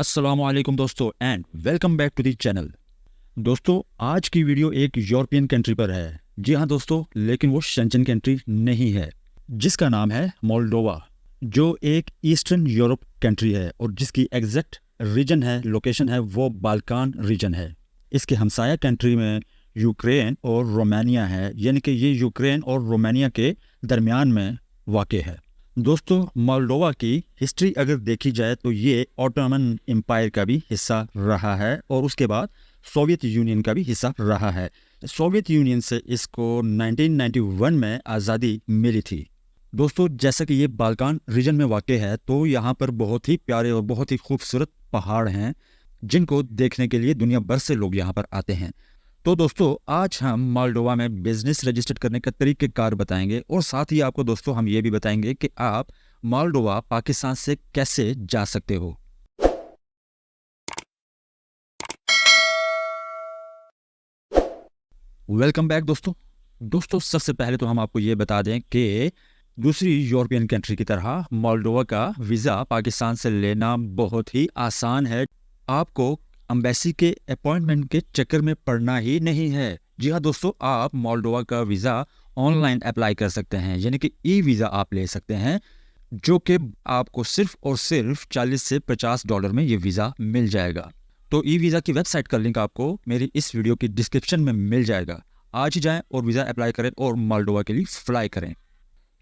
अस्सलामुअलैकुम दोस्तों and welcome back to the channel. दोस्तों आज की वीडियो एक यूरोपियन कंट्री पर है। जी हाँ दोस्तों, लेकिन वो शेंजन कंट्री नहीं है, जिसका नाम है मोल्डोवा, जो एक ईस्टर्न यूरोप कंट्री है और जिसकी एग्जैक्ट रीजन है, लोकेशन है, वो बाल्कान रीजन है। इसके हमसाया कंट्री में यूक्रेन और रोमानिया है, यानी कि ये यूक्रेन और रोमानिया के दरमियान में वाक़ है। दोस्तों मोल्डोवा की हिस्ट्री अगर देखी जाए तो ये ऑटोमन एम्पायर का भी हिस्सा रहा है और उसके बाद सोवियत यूनियन का भी हिस्सा रहा है। सोवियत यूनियन से इसको 1991 में आज़ादी मिली थी। दोस्तों जैसा कि ये बाल्कान रीजन में वाक़ है तो यहाँ पर बहुत ही प्यारे और बहुत ही खूबसूरत पहाड़ हैं, जिनको देखने के लिए दुनिया भर से लोग यहाँ पर आते हैं। तो दोस्तों आज हम मोल्डोवा में बिजनेस रजिस्टर करने का तरीक़ेकार बताएंगे और साथ ही आपको दोस्तों हम ये भी बताएंगे कि आप मोल्डोवा पाकिस्तान से कैसे जा सकते हो। वेलकम बैक दोस्तों सबसे पहले तो हम आपको ये बता दें कि दूसरी यूरोपियन कंट्री की तरह मोल्डोवा का वीज़ा पाकिस्तान से लेना बहुत ही आसान है। आपको एम्बेसी के अपॉइंटमेंट के चक्कर में पड़ना ही नहीं है। जी हाँ दोस्तों, आप मोल्डोवा का वीज़ा ऑनलाइन अप्लाई कर सकते हैं, यानी कि ई वीज़ा आप ले सकते हैं, जो कि आपको सिर्फ और सिर्फ $40 से $50 में ये वीज़ा मिल जाएगा। तो ई वीज़ा की वेबसाइट का लिंक आपको मेरी इस वीडियो की डिस्क्रिप्शन में मिल जाएगा। आज ही जाएं और वीज़ा अप्लाई करें और मोल्डोवा के लिए फ्लाई करें।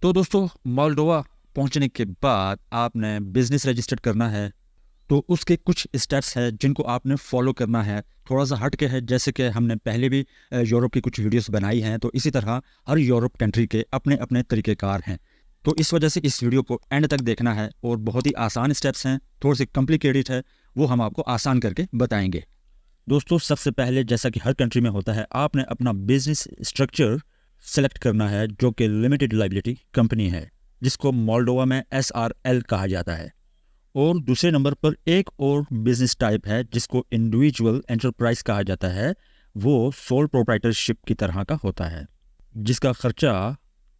तो दोस्तों मोल्डोवा पहुंचने के बाद आपने बिजनेस रजिस्टर करना है, तो उसके कुछ स्टेप्स हैं जिनको आपने फॉलो करना है। थोड़ा सा हट के है, जैसे कि हमने पहले भी यूरोप की कुछ वीडियोस बनाई हैं, तो इसी तरह हर यूरोप कंट्री के अपने अपने तरीक़ेकार हैं। तो इस वजह से इस वीडियो को एंड तक देखना है और बहुत ही आसान स्टेप्स हैं, थोड़े से कॉम्प्लिकेटेड है, वो हम आपको आसान करके बताएंगे। दोस्तों सबसे पहले जैसा कि हर कंट्री में होता है, आपने अपना बिजनेस स्ट्रक्चर सेलेक्ट करना है, जो कि लिमिटेड लाइबिलिटी कंपनी है, जिसको मोल्डोवा में SRL कहा जाता है। और दूसरे नंबर पर एक और बिजनेस टाइप है जिसको इंडिविजुअल एंटरप्राइज कहा जाता है। वो सोल प्रोप्राइटरशिप की तरह का होता है, जिसका खर्चा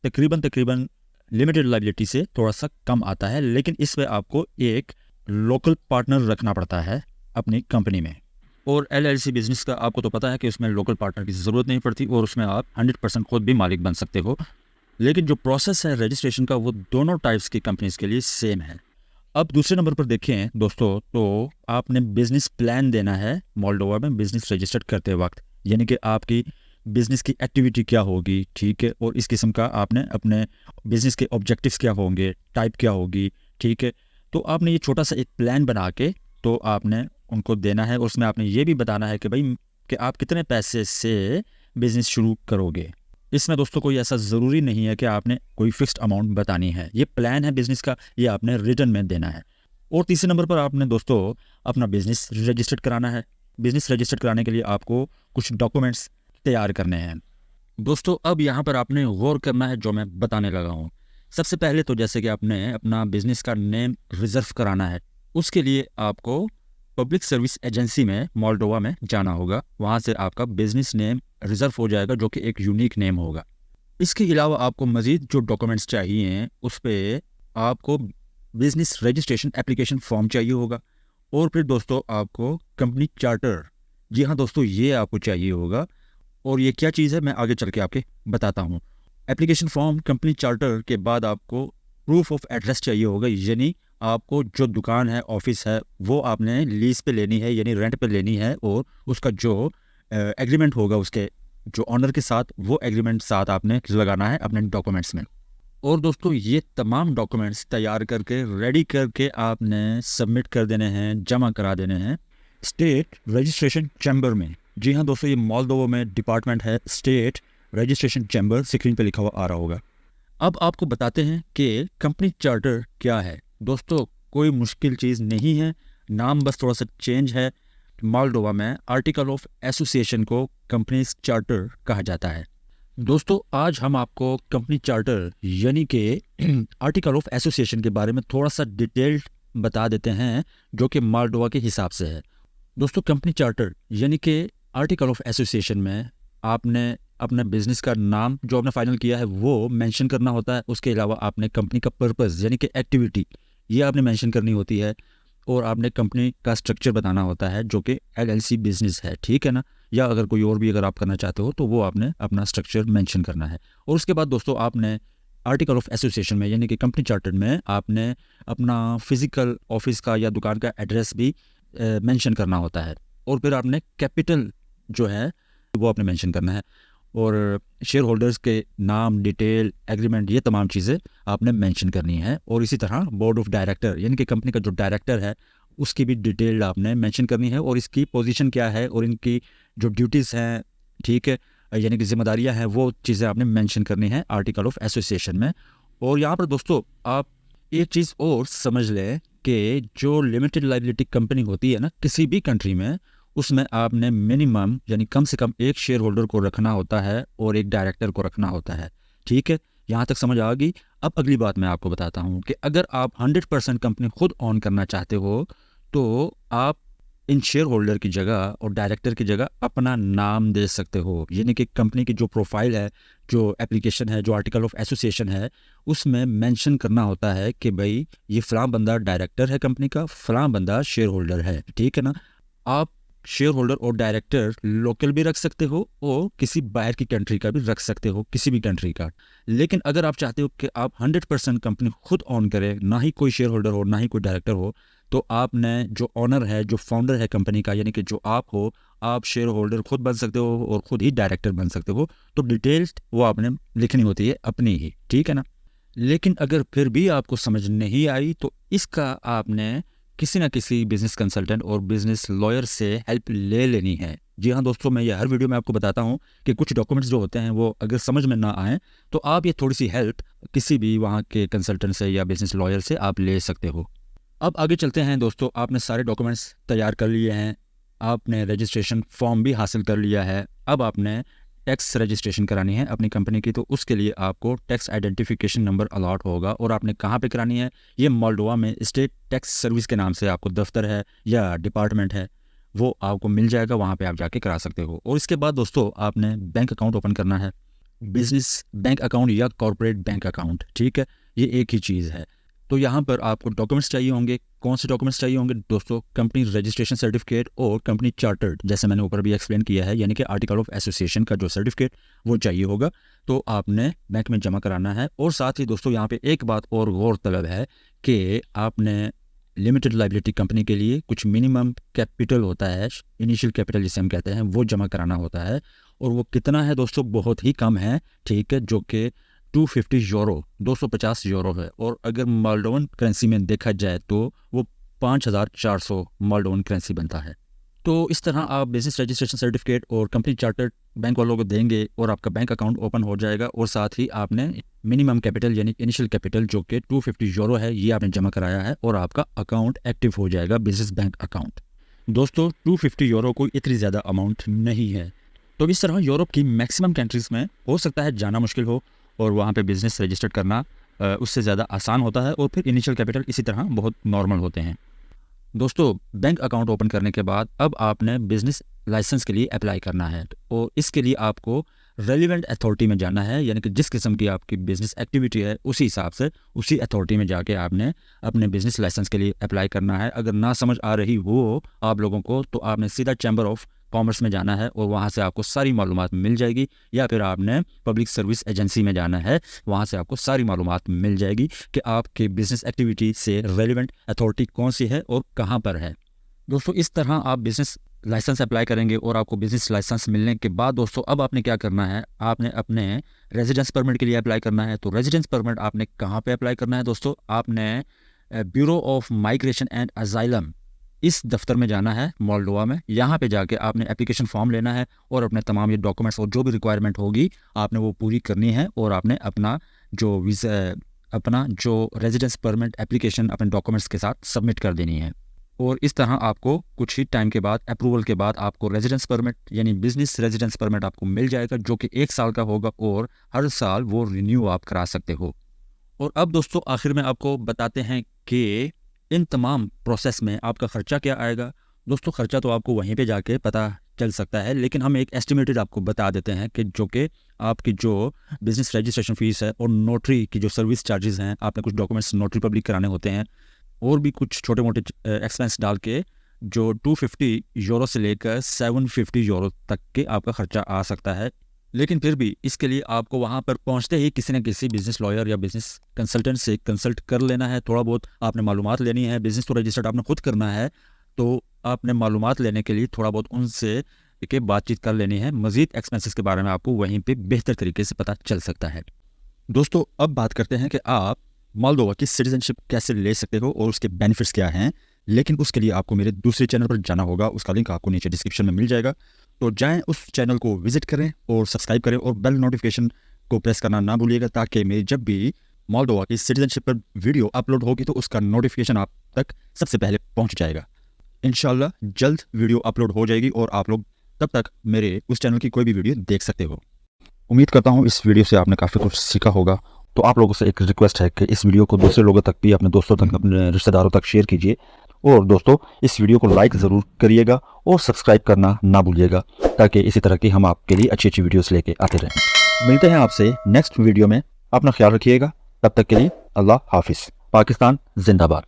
तकरीबन लिमिटेड लाइबिलिटी से थोड़ा सा कम आता है, लेकिन इसमें आपको एक लोकल पार्टनर रखना पड़ता है अपनी कंपनी में। और LLC बिजनेस का आपको तो पता है कि उसमें लोकल पार्टनर की ज़रूरत नहीं पड़ती और उसमें आप 100% खुद भी मालिक बन सकते हो। लेकिन जो प्रोसेस है रजिस्ट्रेशन का, वो दोनों टाइप्स की कंपनीज के लिए सेम है। अब दूसरे नंबर पर देखें दोस्तों, तो आपने बिजनेस प्लान देना है मोल्डोवा में बिजनेस रजिस्टर करते वक्त, यानी कि आपकी बिजनेस की एक्टिविटी क्या होगी, ठीक है, और इस किस्म का आपने अपने बिजनेस के ऑब्जेक्टिव्स क्या होंगे, टाइप क्या होगी, ठीक है। तो आपने ये छोटा सा एक प्लान बना के तो आपने उनको देना है। उसमें आपने ये भी बताना है कि भाई कि आप कितने पैसे से बिजनेस शुरू करोगे। इसमें दोस्तों कोई ऐसा ज़रूरी नहीं है कि आपने कोई फिक्स्ड अमाउंट बतानी है। ये प्लान है बिज़नेस का, ये आपने रिटर्न में देना है। और तीसरे नंबर पर आपने दोस्तों अपना बिज़नेस रजिस्टर्ड कराना है। बिज़नेस रजिस्टर्ड कराने के लिए आपको कुछ डॉक्यूमेंट्स तैयार करने हैं। दोस्तों अब यहाँ पर आपने गौर करना है जो मैं बताने लगा हूँ। सबसे पहले तो जैसे कि आपने अपना बिज़नेस का नेम रिज़र्व कराना है। उसके लिए आपको पब्लिक सर्विस एजेंसी में मोल्डोवा में जाना होगा। वहाँ से आपका बिजनेस नेम रिजर्व हो जाएगा, जो कि एक यूनिक नेम होगा। इसके अलावा आपको मज़ीद जो डॉक्यूमेंट्स चाहिए, उस पर आपको बिजनेस रजिस्ट्रेशन एप्लीकेशन फॉर्म चाहिए होगा। और फिर दोस्तों आपको कंपनी चार्टर, जी हाँ दोस्तों, ये आपको चाहिए होगा। और ये क्या चीज़ है मैं आगे चल के आपके बताता हूँ। एप्लीकेशन फॉर्म, कंपनी चार्टर के बाद आपको प्रूफ ऑफ एड्रेस चाहिए होगा, यानी आपको जो दुकान है, ऑफिस है, वो आपने लीज पे लेनी है, यानी रेंट पे लेनी है। और उसका जो एग्रीमेंट होगा उसके जो ऑनर के साथ, वो एग्रीमेंट साथ आपने लगाना है अपने डॉक्यूमेंट्स में। और दोस्तों ये तमाम डॉक्यूमेंट्स तैयार करके रेडी करके आपने सबमिट कर देने हैं, जमा करा देने हैं स्टेट रजिस्ट्रेशन चैम्बर में। जी हाँ दोस्तों, ये मोल्डोवा में डिपार्टमेंट है स्टेट रजिस्ट्रेशन चैम्बर, स्क्रीन पे लिखा हुआ आ रहा होगा। अब आपको बताते हैं कि कंपनी चार्टर क्या है। दोस्तों कोई मुश्किल चीज़ नहीं है, नाम बस थोड़ा सा चेंज है। मोल्डोवा में आर्टिकल ऑफ एसोसिएशन को कंपनी चार्टर कहा जाता है। दोस्तों आज हम आपको कंपनी चार्टर यानी कि आर्टिकल ऑफ एसोसिएशन के बारे में थोड़ा सा डिटेल्ड बता देते हैं, जो कि मोल्डोवा के हिसाब से है। दोस्तों कंपनी चार्टर यानी कि आर्टिकल ऑफ एसोसिएशन में आपने अपने बिजनेस का नाम जो आपने फाइनल किया है वो मेंशन करना होता है। उसके अलावा आपने कंपनी का पर्पस यानी कि एक्टिविटी, ये आपने मेंशन करनी होती है। और आपने कंपनी का स्ट्रक्चर बताना होता है जो कि LLC बिजनेस है, ठीक है ना, या अगर कोई और भी अगर आप करना चाहते हो तो वो आपने अपना स्ट्रक्चर मेंशन करना है। और उसके बाद दोस्तों आपने आर्टिकल ऑफ एसोसिएशन में यानी कि कंपनी चार्टर्ड में आपने अपना फिजिकल ऑफिस का या दुकान का एड्रेस भी मेंशन करना होता है। और फिर आपने कैपिटल जो है वो आपने मेंशन करना है, और शेयर होल्डर्स के नाम, डिटेल, एग्रीमेंट, ये तमाम चीज़ें आपने मेंशन करनी है। और इसी तरह बोर्ड ऑफ डायरेक्टर यानी कि कंपनी का जो डायरेक्टर है उसकी भी डिटेल आपने मेंशन करनी है, और इसकी पोजीशन क्या है और इनकी जो ड्यूटीज़ हैं, ठीक है, यानी कि जिम्मेदारियां हैं, वो चीज़ें आपने मेंशन करनी है आर्टिकल ऑफ एसोसिएशन में। और यहाँ पर दोस्तों आप एक चीज़ और समझ लें कि जो लिमिटेड लाइबिलिटी कंपनी होती है ना किसी भी कंट्री में, उसमें आपने मिनिमम यानी कम से कम एक शेयर होल्डर को रखना होता है और एक डायरेक्टर को रखना होता है, ठीक है। यहाँ तक समझ आ गई। अब अगली बात मैं आपको बताता हूँ कि अगर आप 100% कंपनी खुद ऑन करना चाहते हो तो आप इन शेयर होल्डर की जगह और डायरेक्टर की जगह अपना नाम दे सकते हो, यानी कि कंपनी की जो प्रोफाइल है, जो एप्लीकेशन है, जो आर्टिकल ऑफ एसोसिएशन है, उसमें मेंशन करना होता है कि भाई ये फ़लाँ बंदा डायरेक्टर है कंपनी का, फ़लाँ बंदा शेयर होल्डर है, ठीक है ना। आप शेयर होल्डर और डायरेक्टर लोकल भी रख सकते हो और किसी बाहर की कंट्री का भी रख सकते हो, किसी भी कंट्री का। लेकिन अगर आप चाहते हो कि आप 100% कंपनी खुद ऑन करें, ना ही कोई शेयर होल्डर हो ना ही कोई डायरेक्टर हो, तो आपने जो ऑनर है, जो फाउंडर है कंपनी का, यानी कि जो आप हो, आप शेयर होल्डर खुद बन सकते हो और खुद ही डायरेक्टर बन सकते हो। तो डिटेल्स वो आपने लिखनी होती है अपनी ही, ठीक है ना। लेकिन अगर फिर भी आपको समझ नहीं आई तो इसका आपने किसी ना किसी बिजनेस कंसल्टेंट और बिजनेस लॉयर से हेल्प ले लेनी है। जी हाँ दोस्तों, मैं ये हर वीडियो में आपको बताता हूँ कि कुछ डॉक्यूमेंट्स जो होते हैं वो अगर समझ में ना आए तो आप ये थोड़ी सी हेल्प किसी भी वहाँ के कंसल्टेंट से या बिजनेस लॉयर से आप ले सकते हो। अब आगे चलते हैं दोस्तों। आपने सारे डॉक्यूमेंट्स तैयार कर लिए हैं, आपने रजिस्ट्रेशन फॉर्म भी हासिल कर लिया है। अब आपने टैक्स रजिस्ट्रेशन करानी है अपनी कंपनी की, तो उसके लिए आपको टैक्स आइडेंटिफिकेशन नंबर अलॉट होगा। और आपने कहाँ पे करानी है? ये मोल्डोवा में स्टेट टैक्स सर्विस के नाम से आपको दफ्तर है या डिपार्टमेंट है, वो आपको मिल जाएगा, वहाँ पे आप जाके करा सकते हो। और इसके बाद दोस्तों आपने बैंक अकाउंट ओपन करना है, बिजनेस बैंक अकाउंट या कॉर्पोरेट बैंक अकाउंट, ठीक है, ये एक ही चीज़ है। तो यहाँ पर आपको डॉक्यूमेंट्स चाहिए होंगे। कौन से डॉक्यूमेंट्स चाहिए होंगे दोस्तों? कंपनी रजिस्ट्रेशन सर्टिफिकेट और कंपनी चार्टर्ड, जैसे मैंने ऊपर भी एक्सप्लेन किया है, यानी कि आर्टिकल ऑफ एसोसिएशन का जो सर्टिफिकेट वो चाहिए होगा, तो आपने बैंक में जमा कराना है। और साथ ही दोस्तों यहाँ पे एक बात और गौर तलब है कि आपने लिमिटेड लाइबिलिटी कंपनी के लिए कुछ मिनिमम कैपिटल होता है, इनिशियल कैपिटल जिसे हम कहते हैं, वो जमा कराना होता है। और वो कितना है दोस्तों? बहुत ही कम है, ठीक है, जो कि 250 यूरो, 250 यूरो है। और अगर मोल्डोवन करेंसी में देखा जाए तो वो 5400 मोल्डोवन करेंसी बनता है। तो इस तरह आप बिजनेस रजिस्ट्रेशन सर्टिफिकेट और कंपनी चार्टर्ड बैंक वालों को देंगे और आपका बैंक अकाउंट ओपन हो जाएगा। और साथ ही आपने मिनिमम कैपिटल यानी इनिशियल कैपिटल जो कि 250 यूरो है, ये आपने जमा कराया है और आपका अकाउंट एक्टिव हो जाएगा, बिजनेस बैंक अकाउंट। दोस्तों 250 यूरो कोई इतनी ज़्यादा अमाउंट नहीं है। तो इस तरह यूरोप की मैक्सिमम कंट्रीज़ में हो सकता है जाना मुश्किल हो और वहाँ पे बिज़नेस रजिस्टर करना उससे ज़्यादा आसान होता है, और फिर इनिशियल कैपिटल इसी तरह बहुत नॉर्मल होते हैं। दोस्तों बैंक अकाउंट ओपन करने के बाद अब आपने बिज़नेस लाइसेंस के लिए अप्लाई करना है, और इसके लिए आपको रेलिवेंट अथॉरिटी में जाना है, यानी कि जिस किस्म की आपकी बिज़नेस एक्टिविटी है उसी हिसाब से उसी अथॉरिटी में जाके आपने अपने बिज़नेस लाइसेंस के लिए अप्लाई करना है। अगर ना समझ आ रही हो आप लोगों को तो आपने सीधा चैम्बर ऑफ कॉमर्स में जाना है और वहाँ से आपको सारी मालूमात मिल जाएगी, या फिर आपने पब्लिक सर्विस एजेंसी में जाना है, वहाँ से आपको सारी मालूमात मिल जाएगी कि आपके बिज़नेस एक्टिविटी से रेलिवेंट अथॉरिटी कौन सी है और कहाँ पर है। दोस्तों इस तरह आप बिज़नेस लाइसेंस अप्लाई करेंगे और आपको बिज़नेस लाइसेंस मिलने के बाद दोस्तों अब आपने क्या करना है? आपने अपने रेजिडेंस परमिट के लिए अप्लाई करना है। तो रेजिडेंस परमिट आपने कहाँ पे अप्लाई करना है दोस्तों? आपने bureau of migration and asylum, इस दफ्तर में जाना है मोल्डोवा में। यहाँ पे जाके आपने एप्लीकेशन फॉर्म लेना है और अपने तमाम ये डॉक्यूमेंट्स और जो भी रिक्वायरमेंट होगी आपने वो पूरी करनी है, और आपने अपना जो रेजिडेंस परमिट एप्लीकेशन अपने डॉक्यूमेंट्स के साथ सबमिट कर देनी है। और इस तरह आपको कुछ ही टाइम के बाद, अप्रूवल के बाद, आपको रेजिडेंस परमिट यानी बिजनेस रेजिडेंस परमिट आपको मिल जाएगा, जो कि 1 साल का होगा और हर साल वो रिन्यू आप करा सकते हो। और अब दोस्तों आखिर में आपको बताते हैं कि इन तमाम प्रोसेस में आपका ख़र्चा क्या आएगा। दोस्तों ख़र्चा तो आपको वहीं पे जाके पता चल सकता है, लेकिन हम एक एस्टिमेटेड आपको बता देते हैं कि जो कि आपकी जो बिज़नेस रजिस्ट्रेशन फ़ीस है और नोटरी की जो सर्विस चार्जेस हैं, आपने कुछ डॉक्यूमेंट्स नोटरी पब्लिक कराने होते हैं, और भी कुछ छोटे मोटे एक्सपेंस डाल के जो 250 यूरो से लेकर 750 यूरो तक के आपका खर्चा आ सकता है। लेकिन फिर भी इसके लिए आपको वहाँ पर पहुँचते ही किसी न किसी बिजनेस लॉयर या बिजनेस कंसल्टेंट से कंसल्ट कर लेना है। थोड़ा बहुत आपने मालूमात लेनी है। बिजनेस तो रजिस्टर्ड आपने खुद करना है, तो आपने मालूमात लेने के लिए थोड़ा बहुत उनसे के बातचीत कर लेनी है। मज़ीद एक्सपेंसेस के बारे में आपको वहीं पे बेहतर तरीके से पता चल सकता है। दोस्तों, अब बात करते हैं कि आप मोल्दोवा की सिटीजनशिप कैसे ले सकते हो और उसके बेनिफिट्स क्या हैं। लेकिन उसके लिए आपको मेरे दूसरे चैनल पर जाना होगा, उसका लिंक आपको नीचे डिस्क्रिप्शन में मिल जाएगा। तो जाएं, उस चैनल को विजिट करें और सब्सक्राइब करें और बेल नोटिफिकेशन को प्रेस करना ना भूलिएगा, ताकि मेरी जब भी मोल्दोवा की सिटीजनशिप पर वीडियो अपलोड होगी तो उसका नोटिफिकेशन आप तक सबसे पहले पहुँच जाएगा। इंशाल्लाह जल्द वीडियो अपलोड हो जाएगी और आप लोग तब तक मेरे उस चैनल की कोई भी वीडियो देख सकते हो। उम्मीद करता हूँ इस वीडियो से आपने काफ़ी कुछ सीखा होगा। तो आप लोगों से एक रिक्वेस्ट है कि इस वीडियो को दूसरे लोगों तक भी, अपने दोस्तों तक, अपने रिश्तेदारों तक शेयर कीजिए। और दोस्तों, इस वीडियो को लाइक ज़रूर करिएगा और सब्सक्राइब करना ना भूलिएगा, ताकि इसी तरह की हम आपके लिए अच्छी अच्छी वीडियोस लेके आते रहें। मिलते हैं आपसे नेक्स्ट वीडियो में। अपना ख्याल रखिएगा। तब तक के लिए अल्लाह हाफिज़। पाकिस्तान जिंदाबाद।